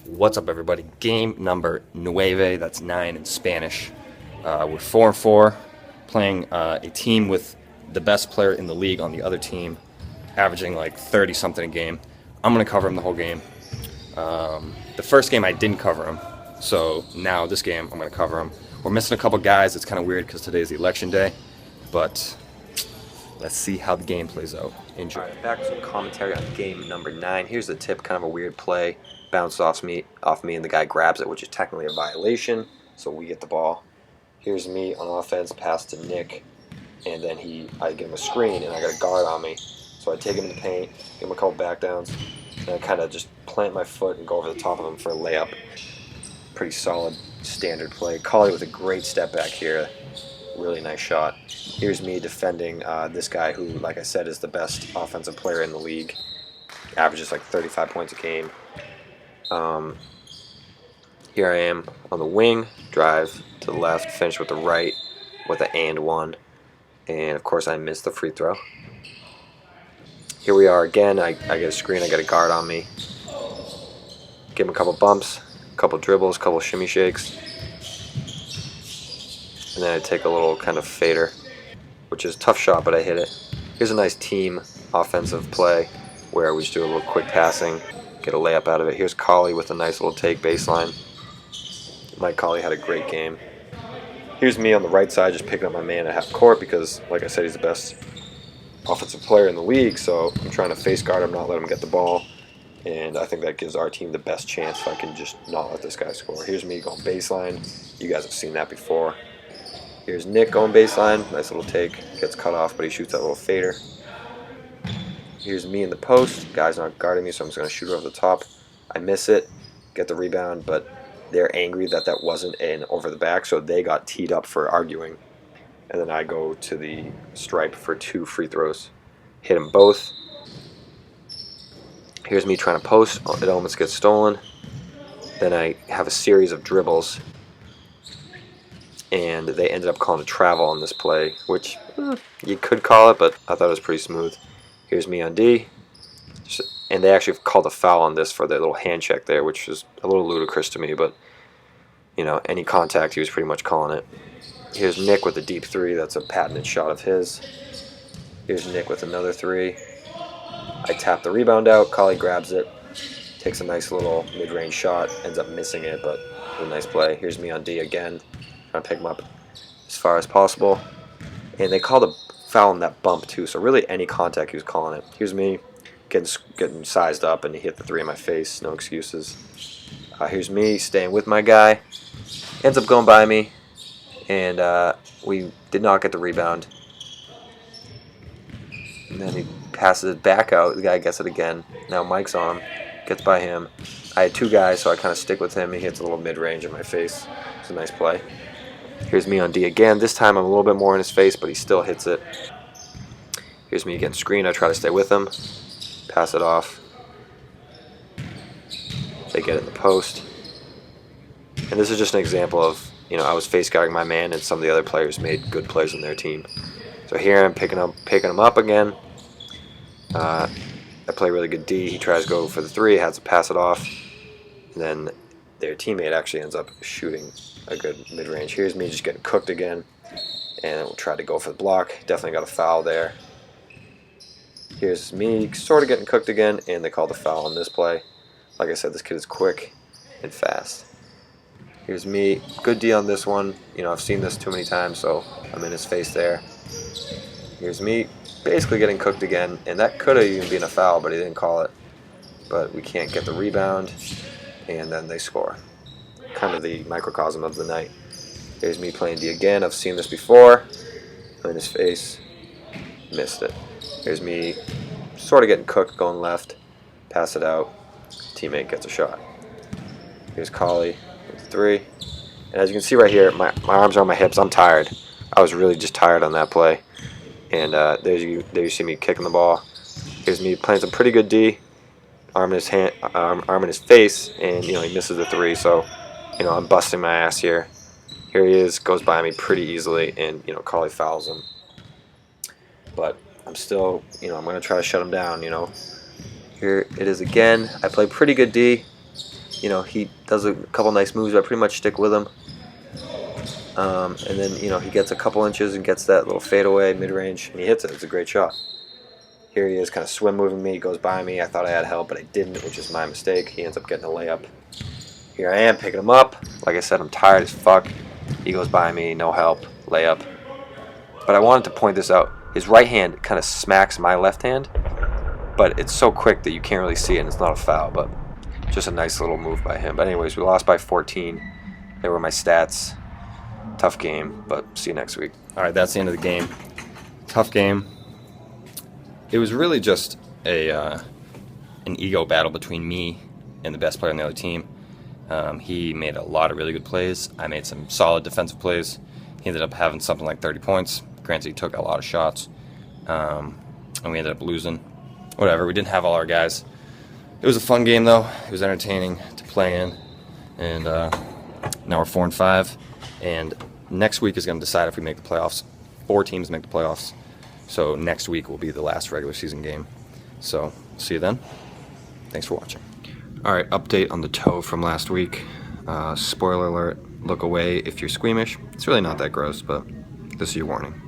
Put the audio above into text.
What's up, everybody? Game number nueve, that's 9 in Spanish. We're 4-4, playing a team with the best player in the league on the other team, averaging like 30-something a game. I'm going to cover him the whole game. The first game I didn't cover him, so now this game I'm going to cover him. We're missing a couple guys. It's kind of weird because today's the election day, but let's see how the game plays out. Enjoy. All right, back with some commentary on game number 9. Here's the tip, kind of a weird play. Bounced off me, and the guy grabs it, which is technically a violation, so we get the ball. Here's me on offense, pass to Nick, and then I give him a screen, and I got a guard on me. So I take him in the paint, give him a couple back downs, and I kind of just plant my foot and go over the top of him for a layup. Pretty solid standard play. Collie with a great step back here. Really nice shot. Here's me defending this guy who, like I said, is the best offensive player in the league. Averages like 35 points a game. Here I am on the wing, drive to the left, finish with the right with an and one. And of course I missed the free throw. Here we are again. I get a screen, I got a guard on me. Give him a couple bumps, a couple dribbles, a couple shimmy shakes. And then I take a little kind of fader, which is a tough shot, but I hit it. Here's a nice team offensive play where we just do a little quick passing, get a layup out of it. Here's Collie with a nice little take baseline. Mike Collie had a great game. Here's me on the right side just picking up my man at half court because, like I said, he's the best offensive player in the league, so I'm trying to face guard him, not let him get the ball. And I think that gives our team the best chance if I can just not let this guy score. Here's me going baseline. You guys have seen that before. Here's Nick going baseline. Nice little take. Gets cut off, but he shoots that little fader. Here's me in the post. Guy's not guarding me, so I'm just going to shoot over the top. I miss it, get the rebound, but they're angry that that wasn't an over the back, so they got teed up for arguing. And then I go to the stripe for 2 free throws. Hit them both. Here's me trying to post. It almost gets stolen. Then I have a series of dribbles, and they ended up calling a travel on this play, which you could call it, but I thought it was pretty smooth. Here's me on D, and they actually called a foul on this for their little hand check there, which was a little ludicrous to me, but you know, any contact, he was pretty much calling it. Here's Nick with a deep 3. That's a patented shot of his. Here's Nick with another 3. I tap the rebound out. Collie grabs it, takes a nice little mid-range shot, ends up missing it, but it was a nice play. Here's me on D again, trying to pick him up as far as possible. And they called a foul on that bump too, so really any contact he was calling it. Here's me getting sized up, and he hit the 3 in my face. No excuses. Here's me staying with my guy. Ends up going by me, and we did not get the rebound. And then he passes it back out. The guy gets it again. Now Mike's on him. Gets by him. I had 2 guys, so I kind of stick with him. He hits a little mid-range in my face. It's a nice play. Here's me on D again. This time I'm a little bit more in his face, but he still hits it. Here's me again screen. I try to stay with him. Pass it off. They get it in the post. And this is just an example of, you know, I was face guarding my man, and some of the other players made good plays on their team. So here I'm picking him up again. I play really good D. He tries to go for the 3, has to pass it off. And then their teammate actually ends up shooting a good mid-range. Here's me just getting cooked again, and we'll try to go for the block. Definitely got a foul there. Here's me sort of getting cooked again, and they call the foul on this play. Like I said, this kid is quick and fast. Here's me, good D on this one. You know, I've seen this too many times, so I'm in his face there. Here's me basically getting cooked again, and that could have even been a foul, but he didn't call it. But we can't get the rebound, and then they score. Kind of the microcosm of the night. Here's me playing D again. I've seen this before. I'm in his face. Missed it. Here's me sort of getting cooked, going left. Pass it out. Teammate gets a shot. Here's Collie with 3. And as you can see right here, my arms are on my hips. I'm tired. I was really just tired on that play. And there you see me kicking the ball. Here's me playing some pretty good D. Arm in his face, and you know, he misses the 3. So, you know, I'm busting my ass here. Here he is, goes by me pretty easily, and you know, Collie fouls him. But I'm still, you know, I'm gonna try to shut him down. You know, here it is again. I play pretty good D. he does a couple nice moves. I pretty much stick with him. And then, he gets a couple inches and gets that little fadeaway mid-range, and he hits it. It's a great shot. Here he is kind of swim moving me. He goes by me. I thought I had help, but I didn't, which is my mistake. He ends up getting a layup. Here I am picking him up. Like I said, I'm tired as fuck. He goes by me, no help, layup. But I wanted to point this out. His right hand kind of smacks my left hand, but it's so quick that you can't really see it, and it's not a foul, but just a nice little move by him. But anyways, we lost by 14. There were my stats. Tough game, but see you next week. All right, that's the end of the game. Tough game. It was really just an ego battle between me and the best player on the other team. He made a lot of really good plays. I made some solid defensive plays. He ended up having something like 30 points. Granted, he took a lot of shots, and we ended up losing. Whatever, we didn't have all our guys. It was a fun game, though. It was entertaining to play in, and now we're 4-5. And next week is going to decide if we make the playoffs. 4 teams make the playoffs. So next week will be the last regular season game. So see you then. Thanks for watching. All right, update on the toe from last week. Spoiler alert, look away if you're squeamish. It's really not that gross, but this is your warning.